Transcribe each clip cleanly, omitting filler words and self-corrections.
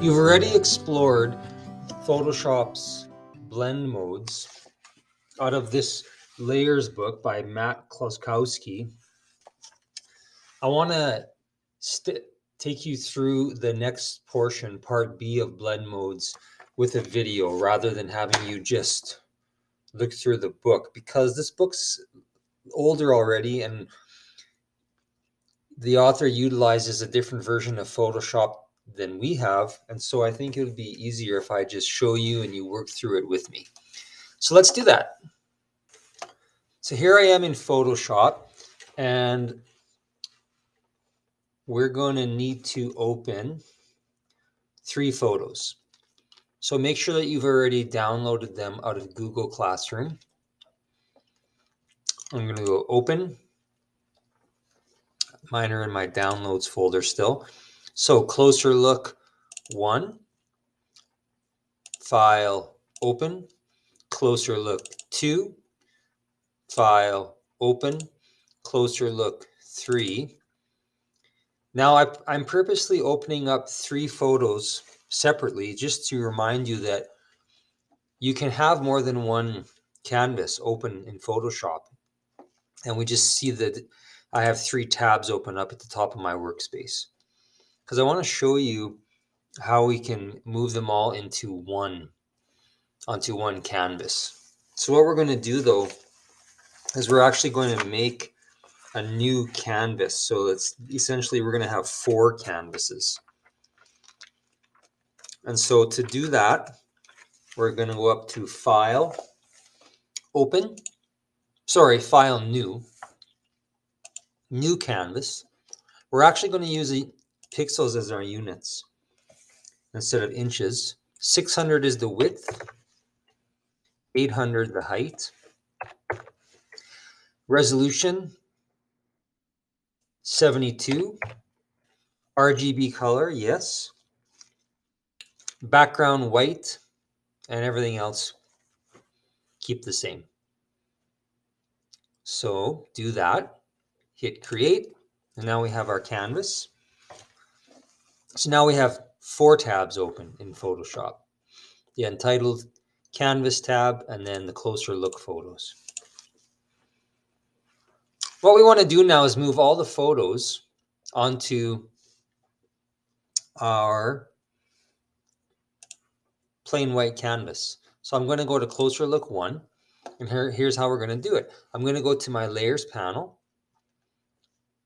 You've already explored Photoshop's blend modes out of this layers book by Matt Kloskowski. I want to take you through the next portion, part B of blend modes, with a video rather than having you just look through the book, because this book's older already and the author utilizes a different version of Photoshop than we have. And so I think it would be easier if I just show you and you work through it with me. So let's do that. So here I am in Photoshop, and we're going to need to open 3 photos. So make sure that you've already downloaded them out of Google Classroom. I'm going to go open. Mine are in my downloads folder still. So closer look 1, file, open. Closer look 2, file, open. Closer look 3. Now I'm purposely opening up 3 photos separately just to remind you that you can have more than one canvas open in Photoshop. And we just see that I have 3 tabs open up at the top of my workspace, because I want to show you how we can move them all onto one canvas. So what we're going to do though is we're actually going to make a new canvas. So it's essentially we're going to have 4 canvases. And so to do that, we're going to go up to File, Open, File, New Canvas. We're actually going to use pixels as our units instead of inches. 600 is the width, 800 the height. Resolution, 72. RGB color, yes. Background white, and everything else keep the same. So do that, hit create, and now we have our canvas. So now we have 4 tabs open in Photoshop. The Untitled Canvas tab, and then the Closer Look photos. What we want to do now is move all the photos onto our plain white canvas. So I'm going to go to Closer Look 1, and here's how we're going to do it. I'm going to go to my Layers panel.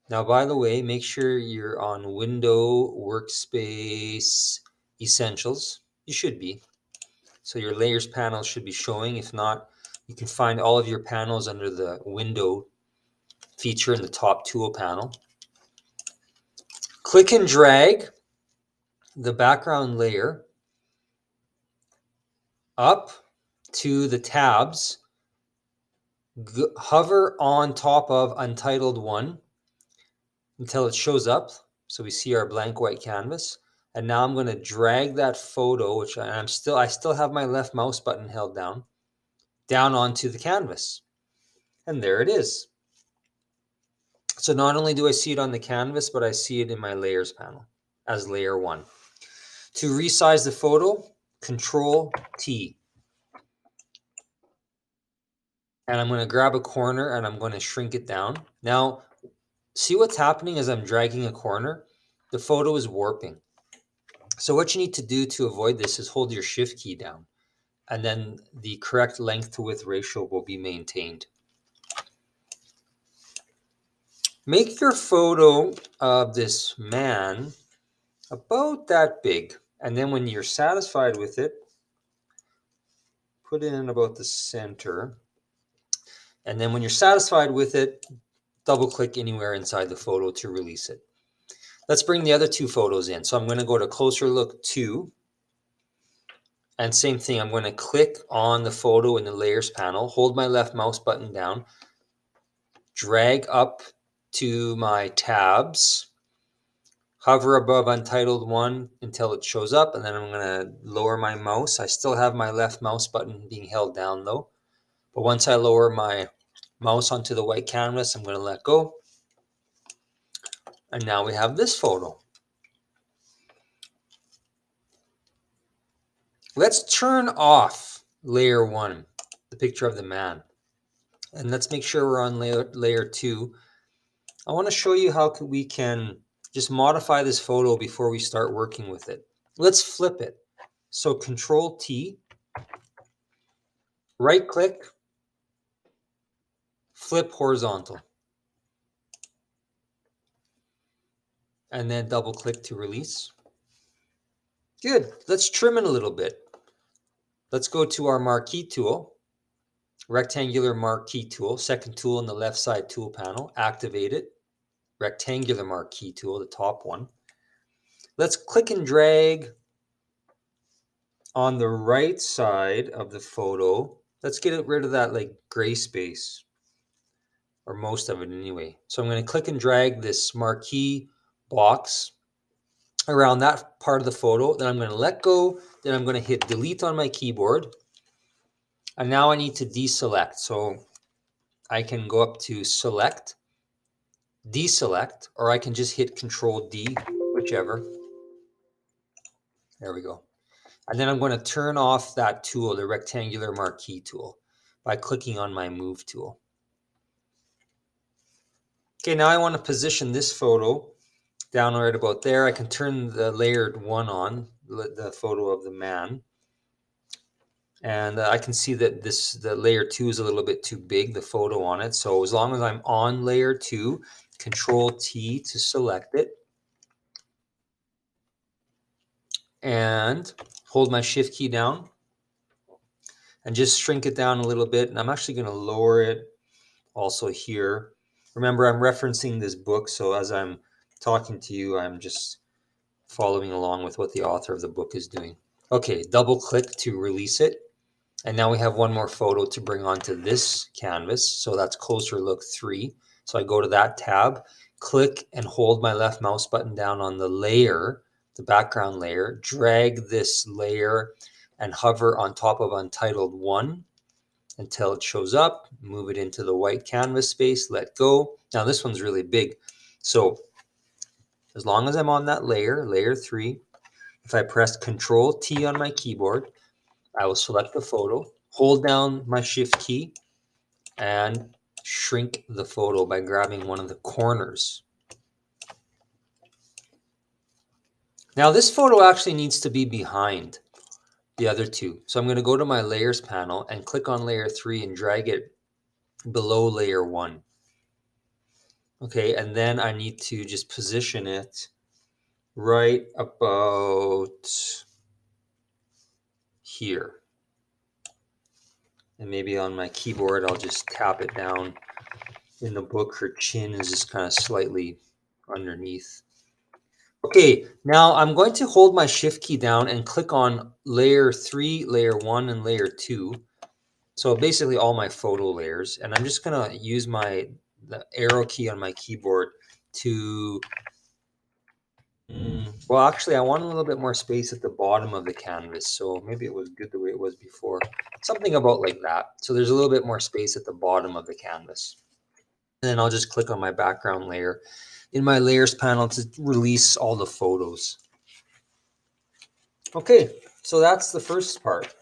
Now, by the way, make sure you're on Window, Workspace, Essentials. You should be. So your Layers panel should be showing. If not, you can find all of your panels under the Window feature in the top tool panel. Click and drag the background layer up to the tabs. Hover on top of Untitled 1 until it shows up. So we see our blank white canvas. And now I'm going to drag that photo, which I still have my left mouse button held down onto the canvas. And there it is. So not only do I see it on the canvas, but I see it in my Layers panel as layer 1. To resize the photo, Control T. And I'm going to grab a corner and I'm going to shrink it down. Now, see what's happening as I'm dragging a corner? The photo is warping. So what you need to do to avoid this is hold your Shift key down, and then the correct length to width ratio will be maintained. Make your photo of this man about that big, and then when you're satisfied with it, put it in about the center. And then when you're satisfied with it, double click anywhere inside the photo to release it. Let's bring the other 2 photos in. So I'm going to go to Closer Look 2. And same thing, I'm going to click on the photo in the Layers panel, hold my left mouse button down, drag up to my tabs, hover above Untitled 1 until it shows up, and then I'm going to lower my mouse. I still have my left mouse button being held down though. But once I lower my mouse onto the white canvas, I'm going to let go. And now we have this photo. Let's turn off layer 1, the picture of the man. And let's make sure we're on layer 2. I want to show you how we can just modify this photo before we start working with it. Let's flip it. So Control T, right click, flip horizontal, and then double click to release. Good. Let's trim it a little bit. Let's go to our marquee tool, rectangular marquee tool, second tool in the left side tool panel, activate it, rectangular marquee tool, the top one. Let's click and drag on the right side of the photo. Let's get rid of that like gray space, or most of it anyway. So I'm going to click and drag this marquee box around that part of the photo. Then I'm going to let go. Then I'm going to hit delete on my keyboard. And now I need to deselect. So I can go up to select, deselect, or I can just hit Control D, whichever. There we go. And then I'm going to turn off that tool, the rectangular marquee tool, by clicking on my move tool. Okay, now I want to position this photo down right about there. I can turn the layered one on, the photo of the man. And I can see that the layer 2 is a little bit too big, the photo on it. So as long as I'm on layer 2, Control T to select it. And hold my Shift key down. And just shrink it down a little bit. And I'm actually going to lower it also here. Remember, I'm referencing this book. So as I'm talking to you, I'm just following along with what the author of the book is doing. Okay, double click to release it. And now we have one more photo to bring onto this canvas. So that's Closer Look 3. So I go to that tab, click and hold my left mouse button down on the layer, the background layer, drag this layer and hover on top of Untitled 1 until it shows up, move it into the white canvas space, let go. Now this one's really big. So as long as I'm on that layer, layer 3, if I press Control T on my keyboard, I will select the photo, hold down my Shift key, and shrink the photo by grabbing one of the corners. Now this photo actually needs to be behind the other two. So I'm going to go to my layers panel and click on layer 3 and drag it below layer 1. Okay, and then I need to just position it right about here. And maybe on my keyboard, I'll just tap it down. In the book, her chin is just kind of slightly underneath. Okay, now I'm going to hold my Shift key down and click on layer 3, layer 1, and layer 2. So basically all my photo layers. And I'm just going to use the arrow key on my keyboard to... Well, actually, I want a little bit more space at the bottom of the canvas. So maybe it was good the way it was before. Something about like that. So there's a little bit more space at the bottom of the canvas. And then I'll just click on my background layer in my layers panel to release all the photos. Okay, so that's the first part.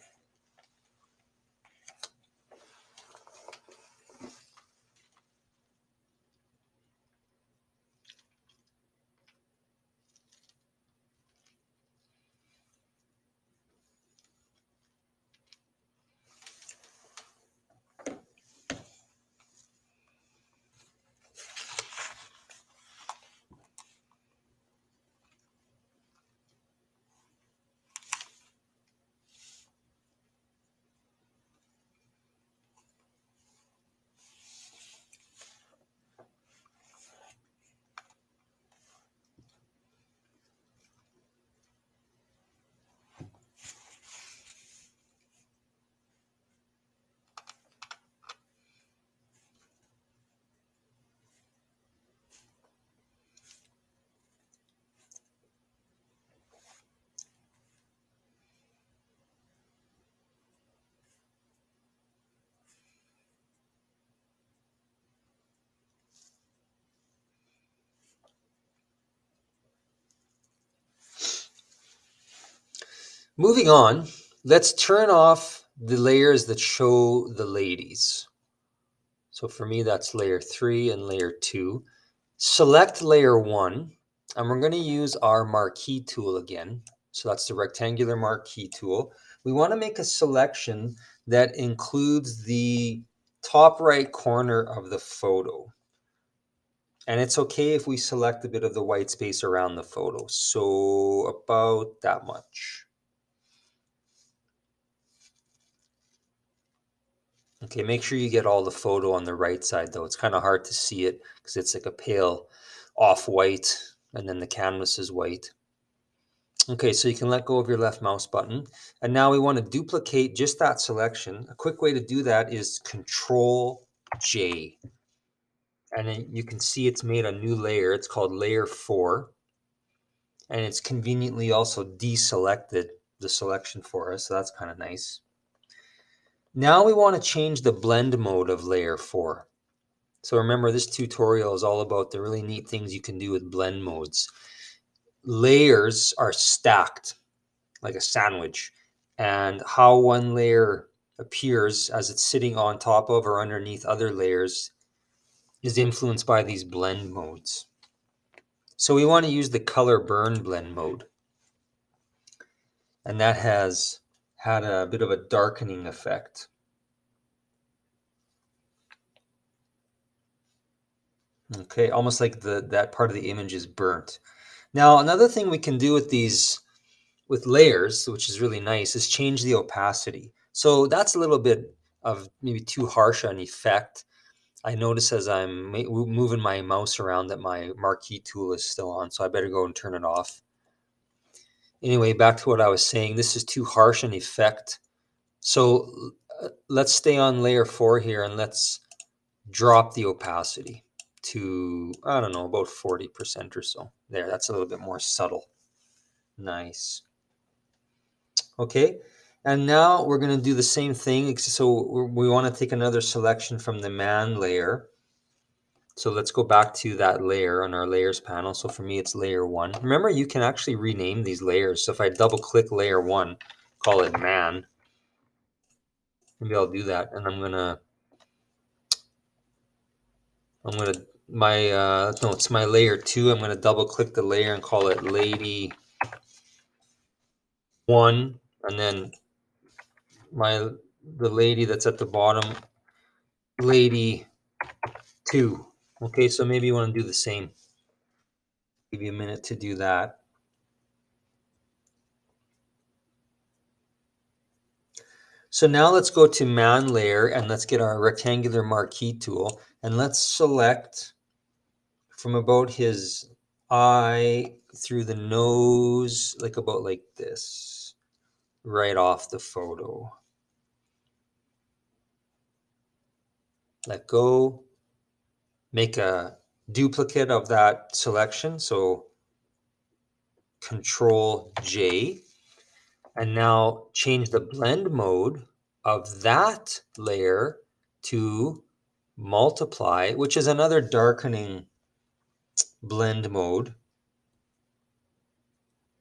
Moving on, Let's turn off the layers that show the ladies. So for me, that's layer 3 and layer 2. Select layer 1, and we're going to use our marquee tool again. So that's the rectangular marquee tool. We want to make a selection that includes the top right corner of the photo. And it's okay if we select a bit of the white space around the photo. So about that much. Okay, make sure you get all the photo on the right side though. It's kind of hard to see it because it's like a pale off-white and then the canvas is white. Okay, so you can let go of your left mouse button. And now we want to duplicate just that selection. A quick way to do that is Control J. And then you can see it's made a new layer. It's called layer 4. And it's conveniently also deselected the selection for us. So that's kind of nice. Now we want to change the blend mode of layer 4. So remember, this tutorial is all about the really neat things you can do with blend modes. Layers are stacked like a sandwich, and how one layer appears as it's sitting on top of or underneath other layers is influenced by these blend modes. So we want to use the color burn blend mode, and that has had a bit of a darkening effect. Okay, almost like that part of the image is burnt. Now, another thing we can do with these with layers, which is really nice, is change the opacity. So that's a little bit of maybe too harsh an effect. I notice as I'm moving my mouse around that my marquee tool is still on, so I better go and turn it off. Anyway, back to what I was saying, this is too harsh an effect. So let's stay on layer 4 here and let's drop the opacity to, I don't know, about 40% or so. There, that's a little bit more subtle. Nice. Okay, and now we're going to do the same thing. So we want to take another selection from the man layer. So let's go back to that layer on our layers panel. So for me, it's layer 1. Remember, you can actually rename these layers. So if I double click layer 1, call it man, maybe I'll do that. And it's my layer 2. I'm going to double click the layer and call it lady 1. And then the lady that's at the bottom, lady 2. Okay, so maybe you want to do the same. Give you a minute to do that. So now let's go to man layer and let's get our rectangular marquee tool and let's select from about his eye through the nose, like about like this, right off the photo. Let go, make a duplicate of that selection. So Control J, and now change the blend mode of that layer to multiply, which is another darkening blend mode.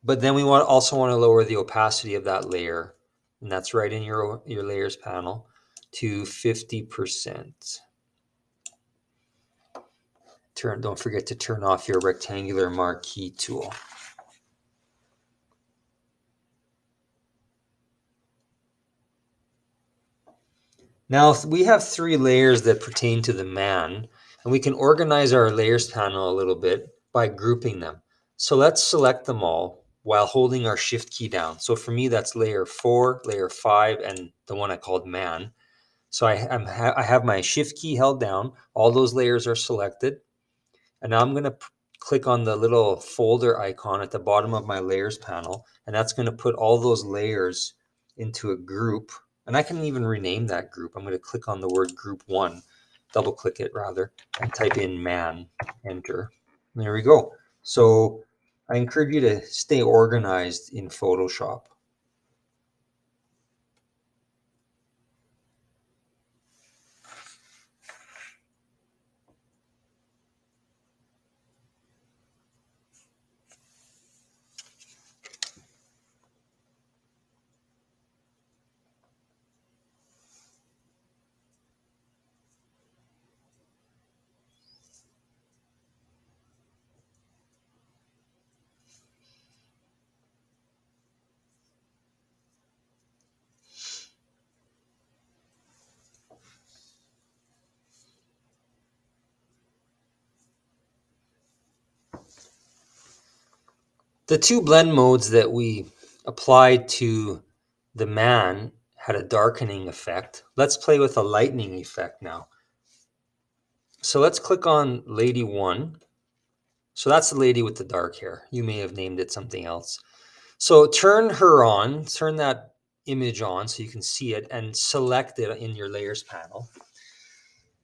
But then we also want to lower the opacity of that layer, and that's right in your layers panel, to 50%. Don't forget to turn off your rectangular marquee tool. Now we have 3 layers that pertain to the man, and we can organize our layers panel a little bit by grouping them. So let's select them all while holding our shift key down. So for me, that's layer 4, layer 5, and the one I called man. So I have my shift key held down. All those layers are selected. And now I'm going to click on the little folder icon at the bottom of my layers panel. And that's going to put all those layers into a group. And I can even rename that group. I'm going to click on the word group 1, double click it rather, and type in man, enter. And there we go. So I encourage you to stay organized in Photoshop. The two blend modes that we applied to the man had a darkening effect. Let's play with a lightening effect now. So let's click on Lady 1. So that's the lady with the dark hair. You may have named it something else. So turn her on, turn that image on so you can see it, and select it in your layers panel.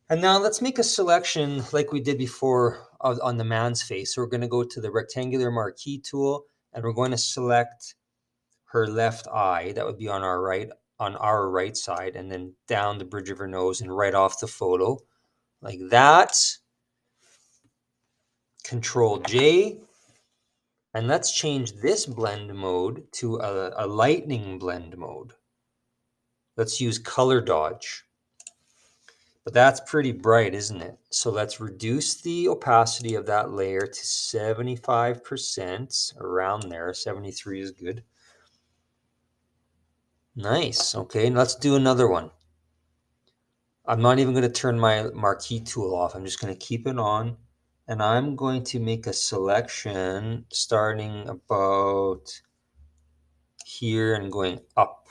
And now let's make a selection like we did before on the man's face. So we're going to go to the rectangular marquee tool, and we're going to select her left eye. That would be on our right side, and then down the bridge of her nose and right off the photo like that. Control J. And let's change this blend mode to a lightning blend mode. Let's use color dodge. But that's pretty bright, isn't it? So let's reduce the opacity of that layer to 75%, around there. 73 is good. Nice. Okay, let's do another one. I'm not even going to turn my marquee tool off. I'm just going to keep it on. And I'm going to make a selection starting about here and going up.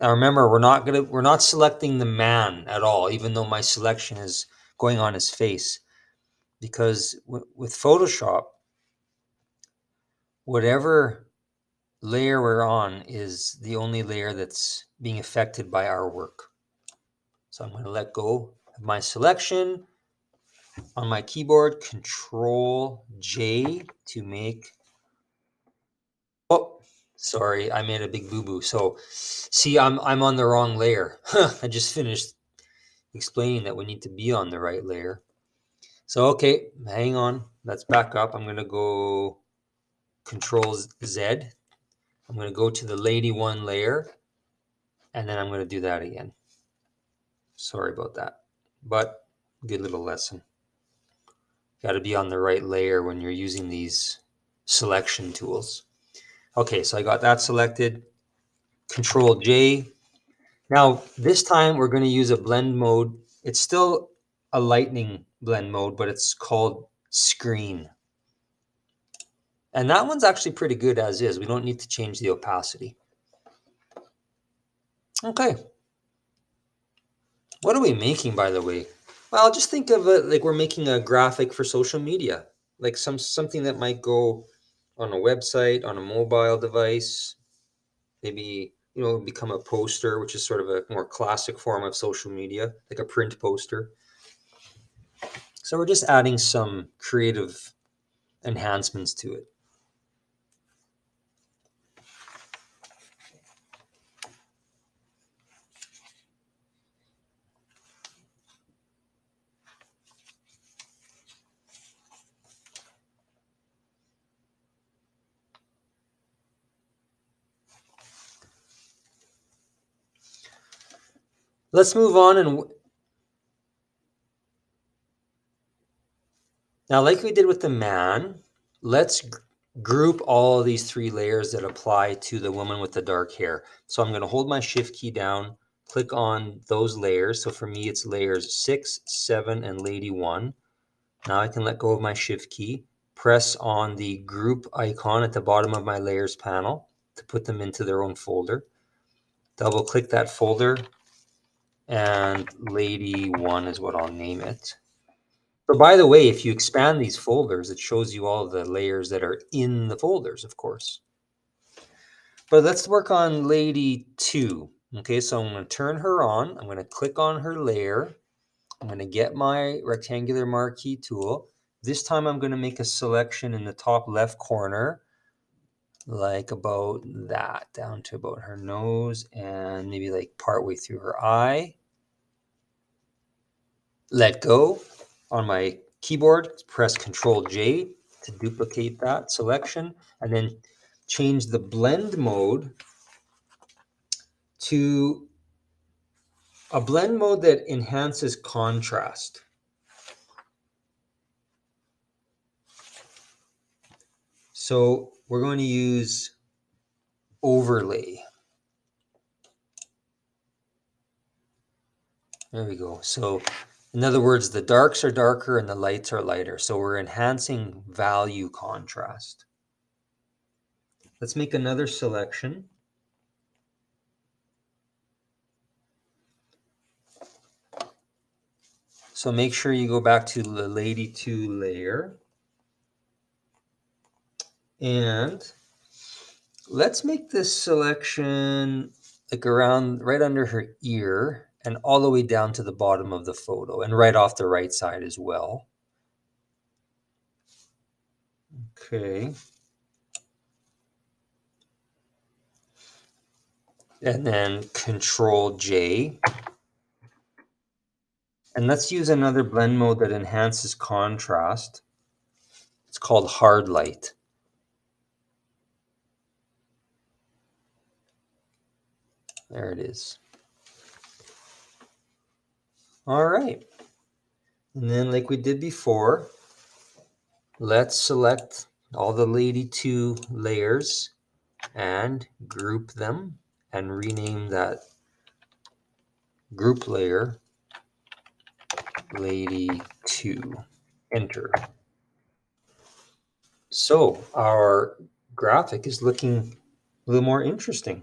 Now remember, we're not selecting the man at all, even though my selection is going on his face. Because with Photoshop, whatever layer we're on is the only layer that's being affected by our work. So I'm going to let go of my selection. On my keyboard, Control J to make. Oh, sorry, I made a big boo-boo. So see, I'm on the wrong layer. I just finished explaining that we need to be on the right layer. So okay, hang on. Let's back up. I'm going to go Control Z. I'm going to go to the Lady 1 layer, and then I'm going to do that again. Sorry about that, but good little lesson. Got to be on the right layer when you're using these selection tools. Okay, so I got that selected. Control J. Now, this time we're going to use a blend mode. It's still a lightning blend mode, but it's called screen. And that one's actually pretty good as is. We don't need to change the opacity. Okay. What are we making, by the way? Well, just think of it like we're making a graphic for social media, like something that might go on a website, on a mobile device, maybe, become a poster, which is sort of a more classic form of social media, like a print poster. So we're just adding some creative enhancements to it. Let's move on, and now, like we did with the man, let's group all of these three layers that apply to the woman with the dark hair. So I'm going to hold my shift key down, click on those layers. So for me, it's layers 6, 7, and Lady 1. Now I can let go of my shift key, press on the group icon at the bottom of my layers panel to put them into their own folder. Double click that folder, and Lady 1 is what I'll name it. So by the way, if you expand these folders, it shows you all the layers that are in the folders, of course. But let's work on Lady 2. Okay, so I'm going to turn her on. I'm going to click on her layer. I'm going to get my rectangular marquee tool. This time I'm going to make a selection in the top left corner, like about that, down to about her nose and maybe like partway through her eye. Let go. On my keyboard, press Control J to duplicate that selection, and then change the blend mode to a blend mode that enhances contrast. So we're going to use overlay. There we go. So in other words, the darks are darker and the lights are lighter. So we're enhancing value contrast. Let's make another selection. So make sure you go back to the Lady 2 layer. And let's make this selection like around right under her ear and all the way down to the bottom of the photo and right off the right side as well. Okay. And then Control J. And let's use another blend mode that enhances contrast. It's called Hard Light. There it is. All right. And then like we did before, let's select all the Lady 2 layers and group them and rename that group layer Lady 2. Enter. So our graphic is looking a little more interesting.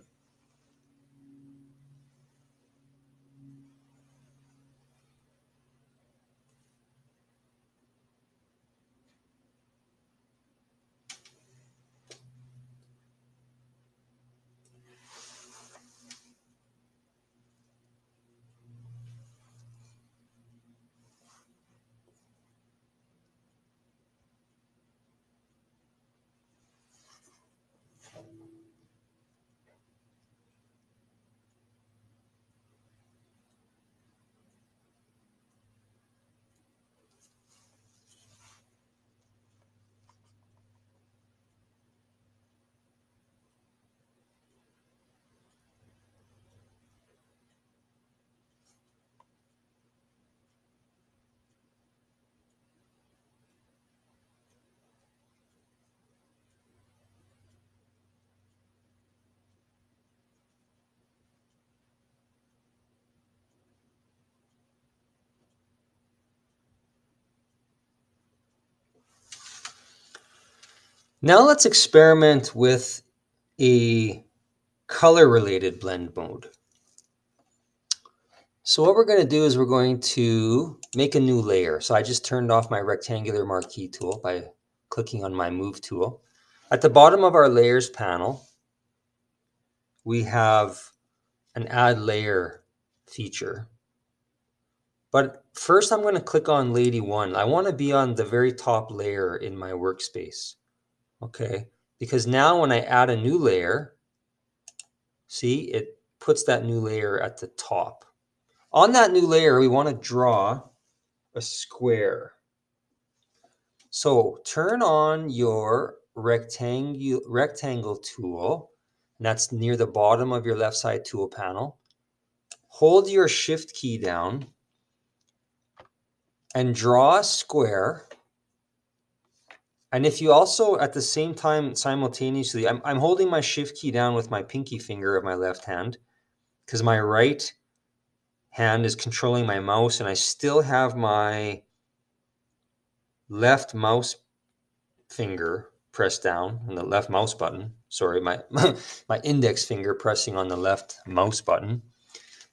Now let's experiment with a color-related blend mode. So what we're going to do is we're going to make a new layer. So I just turned off my rectangular marquee tool by clicking on my move tool. At the bottom of our layers panel, we have an add layer feature. But first I'm going to click on Lady 1. I want to be on the very top layer in my workspace. Okay, because now when I add a new layer, see, it puts that new layer at the top. On that new layer, we want to draw a square. So turn on your rectangle tool, and that's near the bottom of your left side tool panel. Hold your shift key down and draw a square. And if you also, at the same time, simultaneously, I'm holding my shift key down with my pinky finger of my left hand because my right hand is controlling my mouse and I still have my left mouse finger pressed down on the left mouse button. Sorry, my index finger pressing on the left mouse button.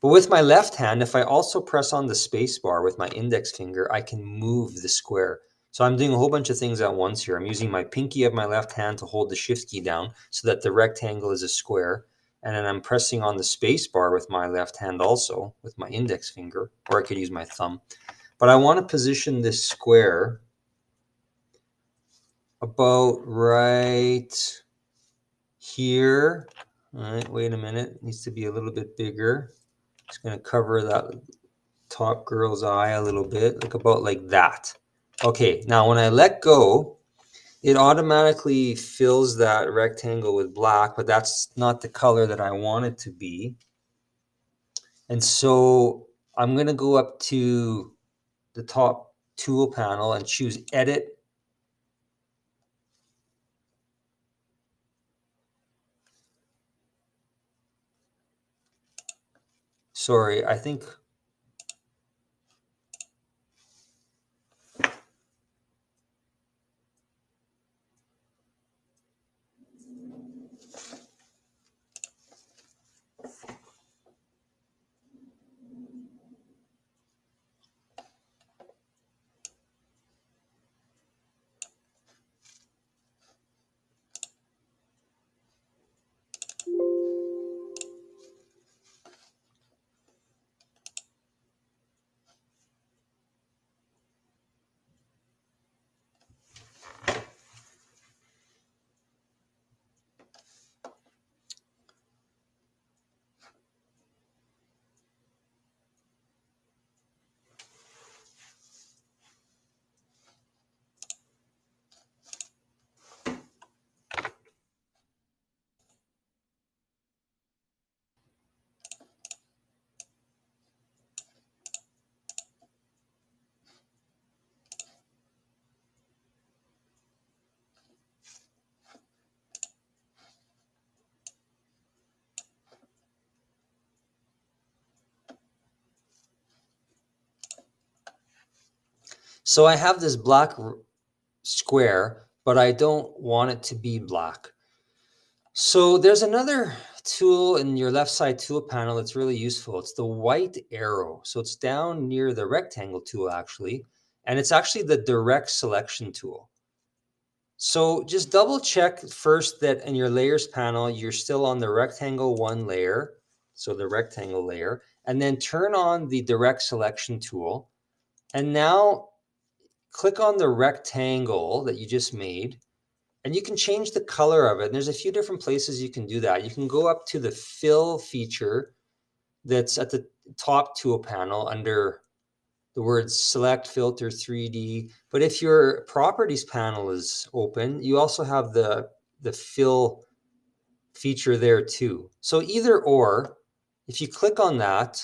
But with my left hand, if I also press on the space bar with my index finger, I can move the square. So I'm doing a whole bunch of things at once here. I'm using my pinky of my left hand to hold the shift key down so that the rectangle is a square. And then I'm pressing on the space bar with my left hand also with my index finger, or I could use my thumb. But I want to position this square about right here. All right, wait a minute. It needs to be a little bit bigger. Just going to cover that top girl's eye a little bit, like about like that. Okay, now when I let go, it automatically fills that rectangle with black, but that's not the color that I want it to be. And so I'm going to go up to the top tool panel and choose Edit. Sorry, I think So I have this black square, but I don't want it to be black. So there's another tool in your left side tool panel that's really useful. It's the white arrow. So it's down near the rectangle tool actually, and it's actually the direct selection tool. So just double check first that in your layers panel, you're still on the rectangle 1 layer. So the rectangle layer, and then turn on the direct selection tool. And now click on the rectangle that you just made, and you can change the color of it. And there's a few different places you can do that. You can go up to the fill feature that's at the top tool panel under the words select filter 3D. But if your properties panel is open, you also have the fill feature there too. So either or, if you click on that,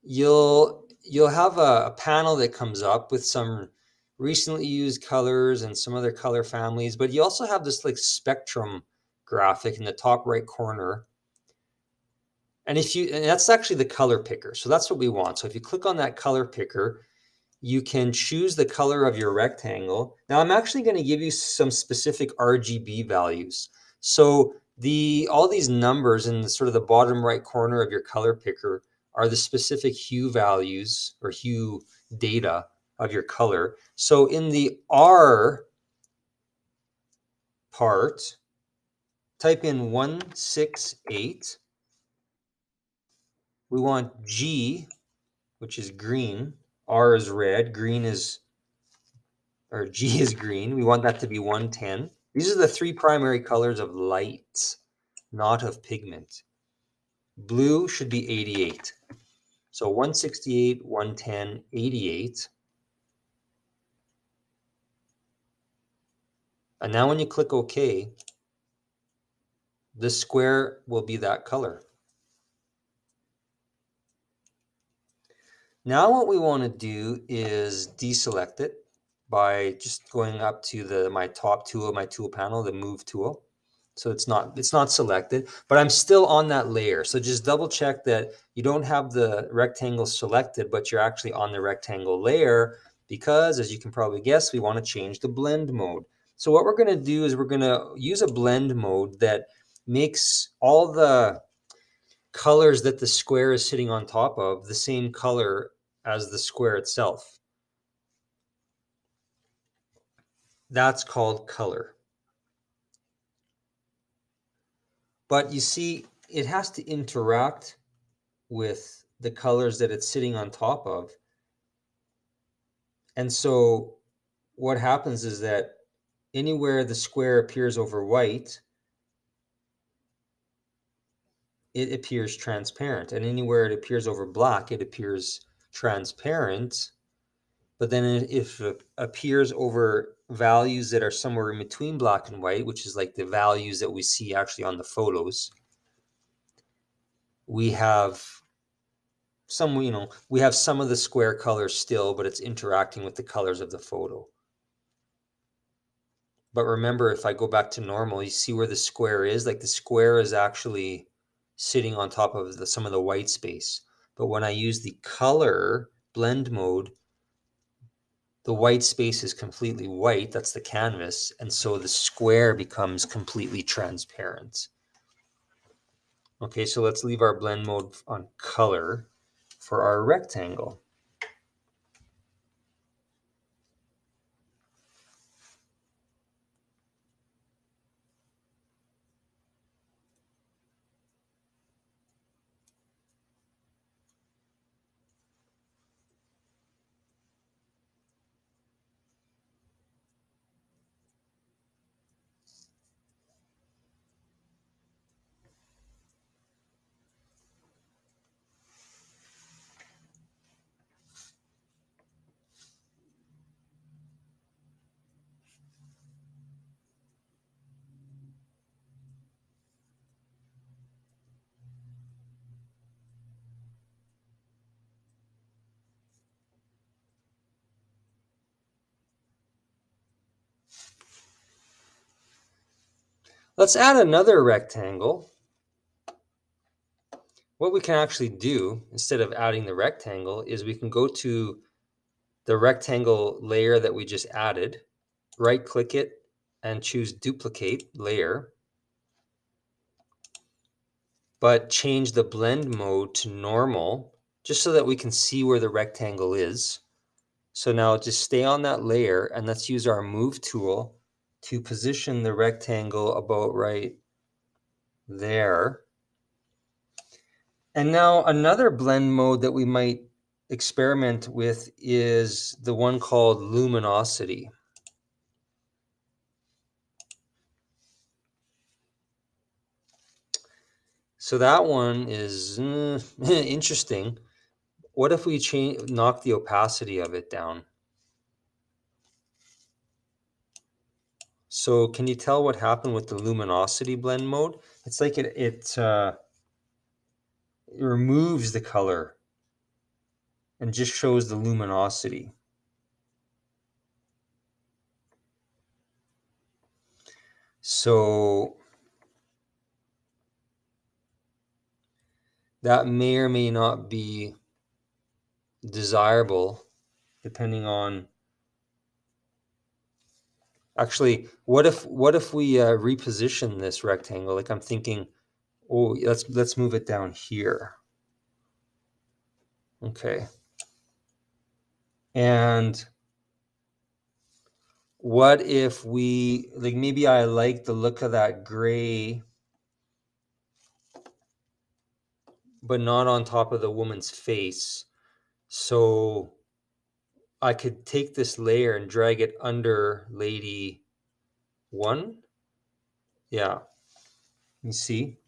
you'll have a panel that comes up with some recently used colors and some other color families, but you also have this like spectrum graphic in the top right corner. And that's actually the color picker. So that's what we want. So if you click on that color picker, you can choose the color of your rectangle. Now I'm actually going to give you some specific RGB values. So all these numbers in the sort of the bottom right corner of your color picker are the specific hue values or hue data of your color. So in the R part, type in 168. We want G, which is green. R is red. G is green. We want that to be 110. These are the 3 primary colors of light, not of pigment. Blue should be 88. So 168, 110, 88. And now when you click OK, this square will be that color. Now what we want to do is deselect it by just going up to my top tool of my tool panel, the move tool. So it's not selected, but I'm still on that layer. So just double check that you don't have the rectangle selected, but you're actually on the rectangle layer, because as you can probably guess, we want to change the blend mode. So what we're going to do is we're going to use a blend mode that makes all the colors that the square is sitting on top of the same color as the square itself. That's called color. But you see, it has to interact with the colors that it's sitting on top of. And so what happens is that anywhere the square appears over white, it appears transparent. And anywhere it appears over black, it appears transparent. But then if it appears over values that are somewhere in between black and white, which is like the values that we see actually on the photos, we have some of the square colors still, but it's interacting with the colors of the photo. But remember, if I go back to normal, you see where the square is? Like the square is actually sitting on top of some of the white space. But when I use the color blend mode, the white space is completely white. That's the canvas. And so the square becomes completely transparent. Okay, so let's leave our blend mode on color for our rectangle. Let's add another rectangle. What we can actually do, instead of adding the rectangle, is we can go to the rectangle layer that we just added, right click it and choose duplicate layer, but change the blend mode to normal just so that we can see where the rectangle is. So now just stay on that layer and let's use our move tool to position the rectangle about right there. And now another blend mode that we might experiment with is the one called luminosity. So that one is interesting. What if we knock the opacity of it down? So can you tell what happened with the luminosity blend mode? It's like it removes the color and just shows the luminosity. So that may or may not be desirable depending on. Actually, what if we reposition this rectangle? Like I'm thinking, oh, let's move it down here. Okay. And what if we, like, maybe I like the look of that gray, but not on top of the woman's face. So I could take this layer and drag it under lady one. Yeah, you see?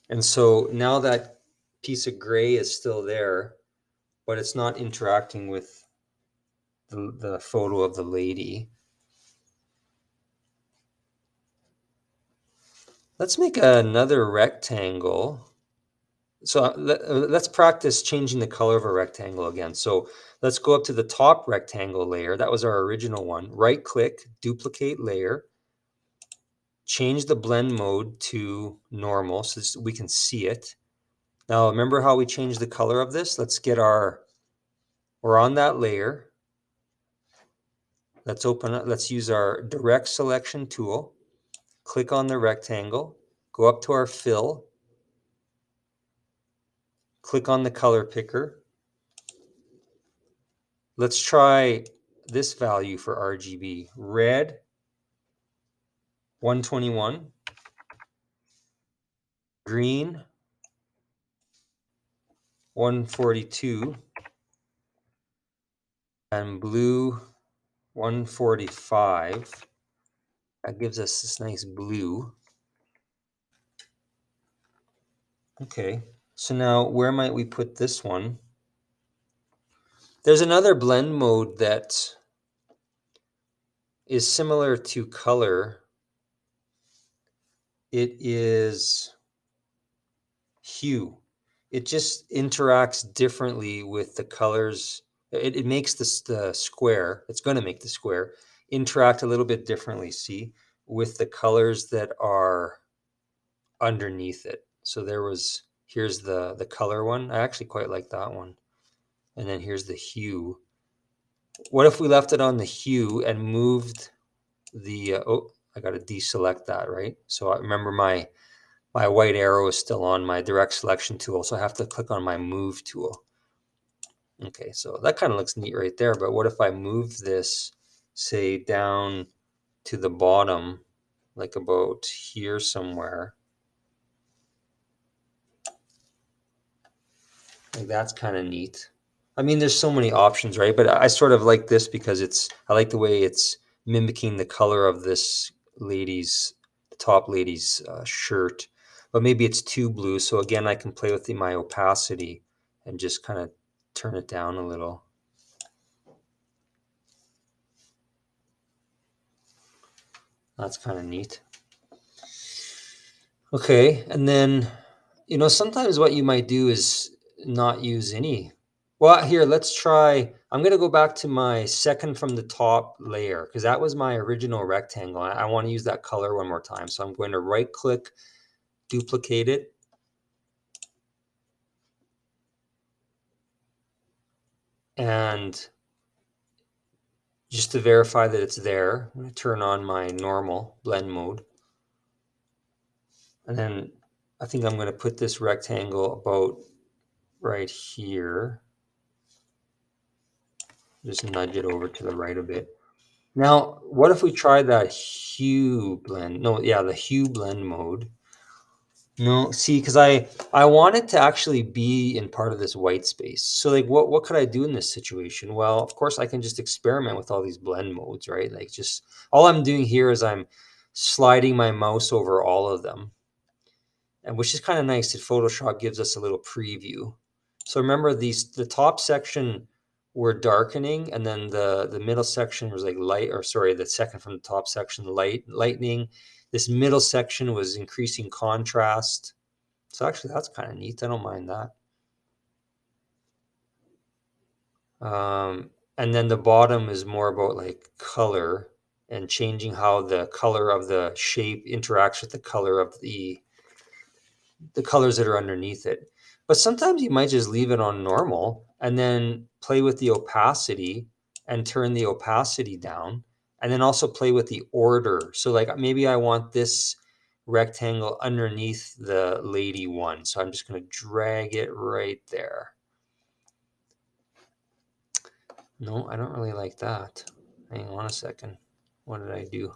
And so now that piece of gray is still there, but it's not interacting with the photo of the lady. Let's make another rectangle. So let's practice changing the color of a rectangle again. So let's go up to the top rectangle layer. That was our original one. Right click, duplicate layer, change the blend mode to normal so we can see it. Now remember how we changed the color of this? Let's get we're on that layer. Let's open up, let's use our direct selection tool. Click on the rectangle, go up to our fill, click on the color picker. Let's try this value for RGB. Red, 121. Green, 142. And blue, 145. That gives us this nice blue. Okay, so now where might we put this one? There's another blend mode that is similar to color. It is hue. It just interacts differently with the colors. It makes the square, it's going to make the square interact a little bit differently, see, with the colors that are underneath it. So here's the color one. I actually quite like that one. And then here's the hue. What if we left it on the hue and moved the, oh, I got to deselect that, right? So I remember my white arrow is still on my direct selection tool, so I have to click on my move tool. Okay, so that kind of looks neat right there, but what if I move this, say, down to the bottom, like about here somewhere? Like that's kind of neat. I mean, there's so many options, right? But I sort of like this because I like the way it's mimicking the color of this the top lady's shirt. But maybe it's too blue. So again, I can play with my opacity and just kind of turn it down a little. That's kind of neat. Okay, and then, sometimes what you might do is not use any. Well, here, let's try. I'm going to go back to my second from the top layer because that was my original rectangle. I want to use that color one more time. So I'm going to right click, duplicate it. And just to verify that it's there. I'm going to turn on my normal blend mode. And then I think I'm going to put this rectangle about right here. Just nudge it over to the right a bit. Now, what if we try that hue blend? No, yeah, the hue blend mode. No, see, because I want it to actually be in part of this white space. So like what could I do in this situation? Well, of course I can just experiment with all these blend modes, right? Like just all I'm doing here is I'm sliding my mouse over all of them. And which is kind of nice that Photoshop gives us a little preview. So remember the top section were darkening, and then the middle section was like light, or sorry, the second from the top section, lightening. This middle section was increasing contrast. So actually that's kind of neat. I don't mind that. And then the bottom is more about like color and changing how the color of the shape interacts with the color of the colors that are underneath it. But sometimes you might just leave it on normal and then play with the opacity and turn the opacity down, and then also play with the order. So like maybe I want this rectangle underneath the lady one. So I'm just going to drag it right there. No, I don't really like that. Hang on a second. What did I do?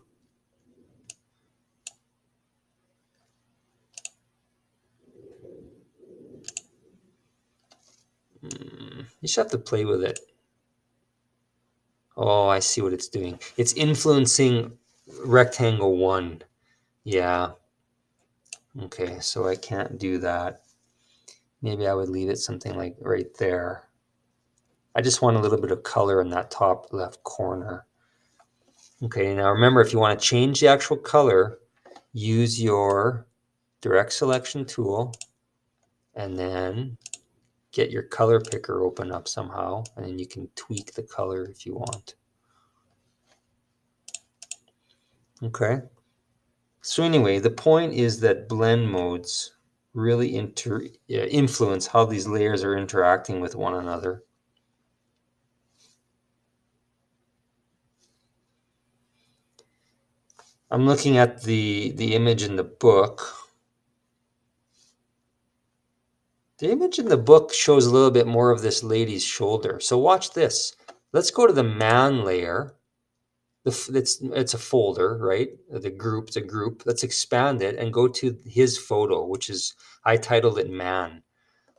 You just have to play with it. Oh, I see what it's doing. It's influencing rectangle one. Yeah. Okay, so I can't do that. Maybe I would leave it something like right there. I just want a little bit of color in that top left corner. Okay, now remember, if you want to change the actual color, use your direct selection tool and then get your color picker open up somehow, and then you can tweak the color if you want. Okay. So anyway, the point is that blend modes really influence how these layers are interacting with one another. I'm looking at the image in the book. The image in the book shows a little bit more of this lady's shoulder. So watch this. Let's go to the man layer. It's a folder, right? It's a group. Let's expand it and go to his photo, which is, I titled it man.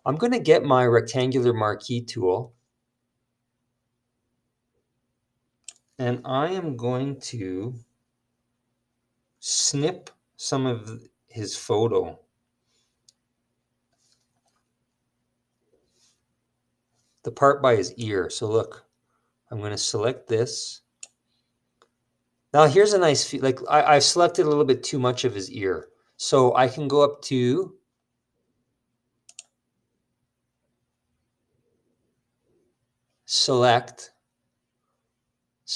I'm going to get my rectangular marquee tool, and I am going to snip some of his photo. The part by his ear. So look, I'm going to select this. Now here's a nice, like I've selected a little bit too much of his ear. So I can go up to select,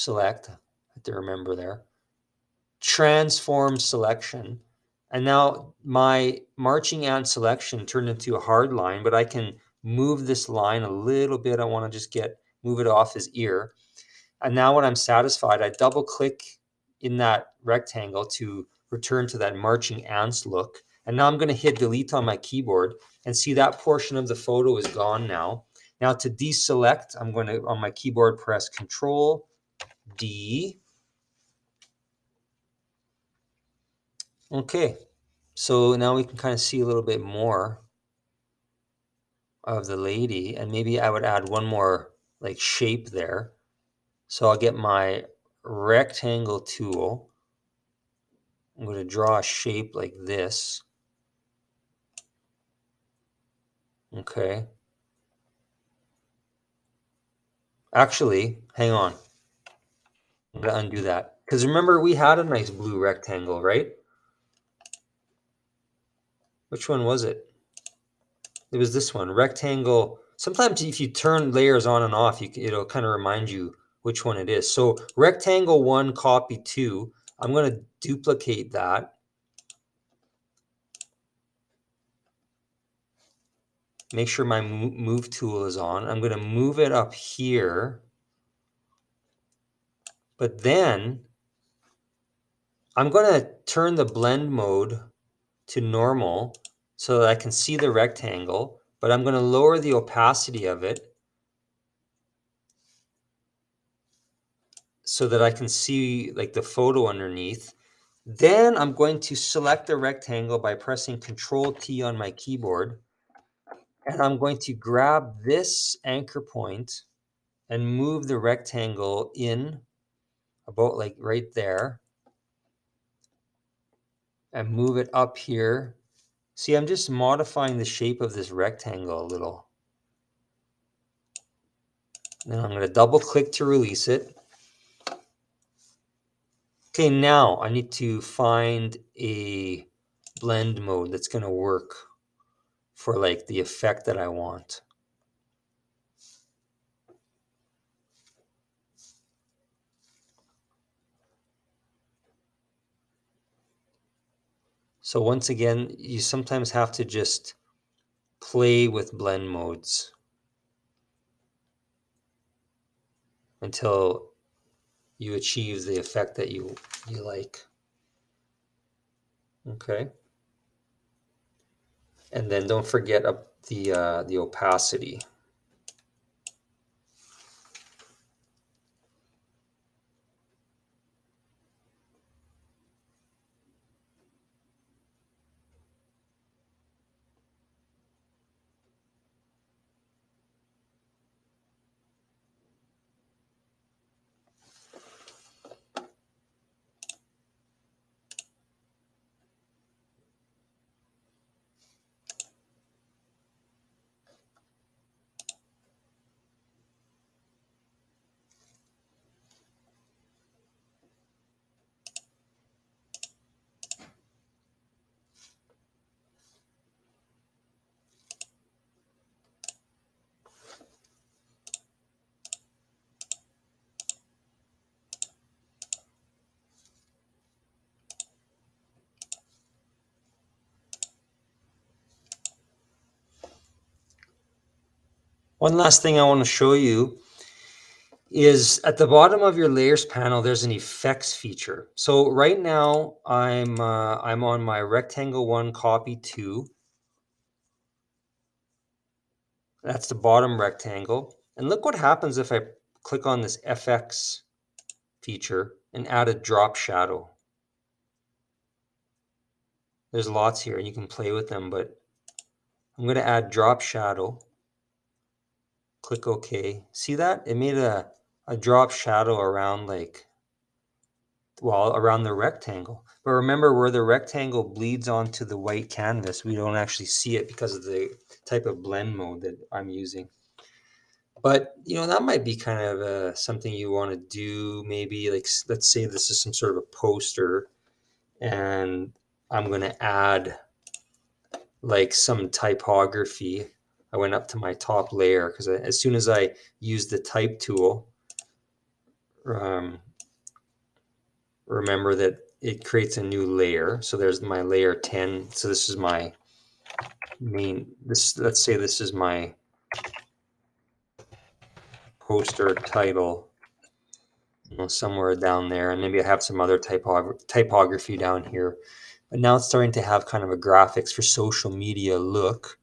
I have to remember there, transform selection. And now my marching ant selection turned into a hard line, but I can move this line a little bit. I want to just move it off his ear. And now when I'm satisfied, I double click in that rectangle to return to that marching ants look. And now I'm going to hit delete on my keyboard and see that portion of the photo is gone now. Now to deselect, I'm going to, on my keyboard, press Control D. Okay, so now we can kind of see a little bit more of the lady, and maybe I would add one more like shape there. So I'll get my rectangle tool. I'm going to draw a shape like this. Okay. Actually, hang on. I'm going to undo that. Because remember, we had a nice blue rectangle, right? Which one was it? It was this one, rectangle. Sometimes if you turn layers on and off, it'll kind of remind you which one it is. So rectangle 1, copy 2. I'm going to duplicate that. Make sure my move tool is on. I'm going to move it up here. But then I'm going to turn the blend mode to normal so that I can see the rectangle, but I'm going to lower the opacity of it so that I can see like the photo underneath. Then I'm going to select the rectangle by pressing Control T on my keyboard. And I'm going to grab this anchor point and move the rectangle in about like right there and move it up here. See, I'm just modifying the shape of this rectangle a little. Then I'm going to double click to release it. Okay, now I need to find a blend mode that's going to work for like the effect that I want. So once again, you sometimes have to just play with blend modes until you achieve the effect that you like. Okay. And then don't forget the opacity. One last thing I want to show you is at the bottom of your layers panel, there's an effects feature. So right now I'm on my rectangle 1 copy 2. That's the bottom rectangle. And look what happens if I click on this FX feature and add a drop shadow. There's lots here and you can play with them, but I'm going to add drop shadow. Click OK. See that? It made a drop shadow around around the rectangle. But remember, where the rectangle bleeds onto the white canvas, we don't actually see it because of the type of blend mode that I'm using. But, that might be kind of something you want to do. Maybe like, let's say this is some sort of a poster and I'm going to add like some typography. I went up to my top layer because as soon as I use the type tool, remember that it creates a new layer. So there's my layer 10. So this is my let's say this is my poster title, somewhere down there. And maybe I have some other typography down here. But now it's starting to have kind of a graphics for social media look.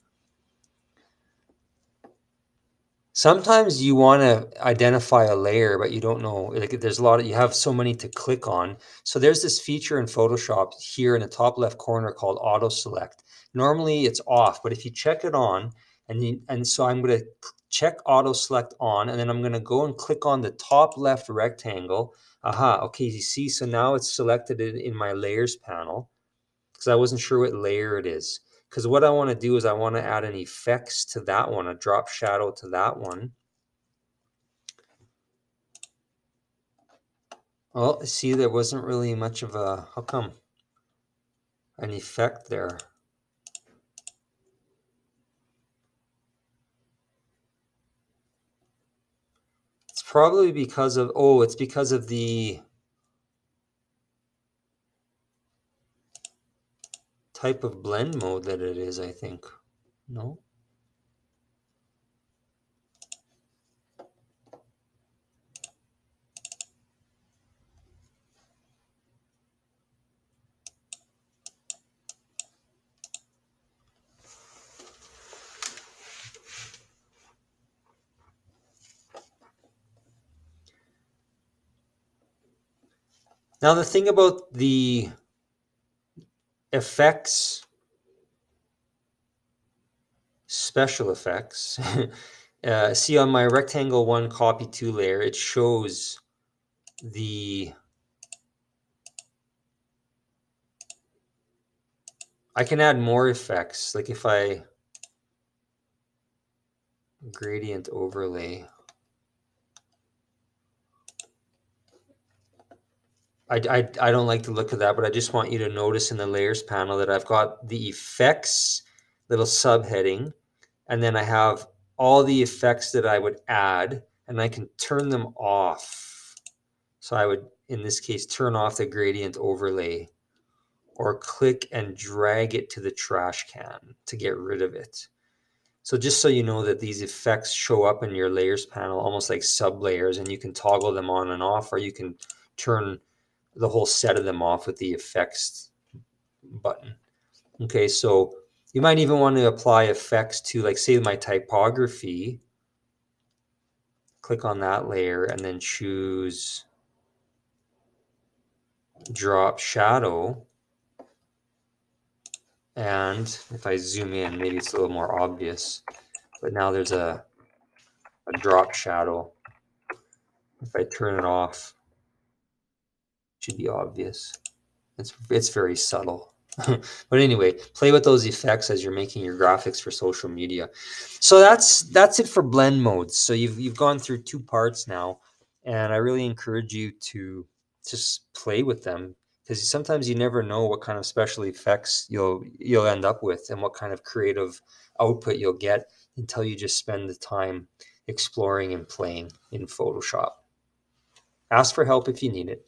Sometimes you want to identify a layer, but you don't know. Like there's you have so many to click on. So there's this feature in Photoshop here in the top left corner called Auto Select. Normally it's off, but if you check it on, and so I'm going to check Auto Select on, and then I'm going to go and click on the top left rectangle. Aha, okay, you see, so now it's selected in my layers panel because I wasn't sure what layer it is. Because what I want to do is I want to add an effects to that one, a drop shadow to that one. Well, see, there wasn't really much of how come, an effect there. It's probably because of, it's because of the type of blend mode that it is, I think. No? Now the thing about the effects, special effects, see on my rectangle 1 copy 2 layer, it shows I can add more effects, like if I gradient overlay. I don't like the look of that, but I just want you to notice in the layers panel that I've got the effects little subheading, and then I have all the effects that I would add, and I can turn them off. So I would, in this case, turn off the gradient overlay, or click and drag it to the trash can to get rid of it. So just so you know that these effects show up in your layers panel almost like sub layers, and you can toggle them on and off, or you can turn the whole set of them off with the effects button. Okay, so you might even want to apply effects to, like, say my typography. Click on that layer and then choose drop shadow. And if I zoom in, maybe it's a little more obvious, but now there's a drop shadow. If I turn it off, it should be obvious. It's very subtle. But anyway, play with those effects as you're making your graphics for social media. So that's it for blend modes. So you've gone through 2 parts now, and I really encourage you to just play with them, because sometimes you never know what kind of special effects you'll end up with and what kind of creative output you'll get until you just spend the time exploring and playing in Photoshop. Ask for help if you need it.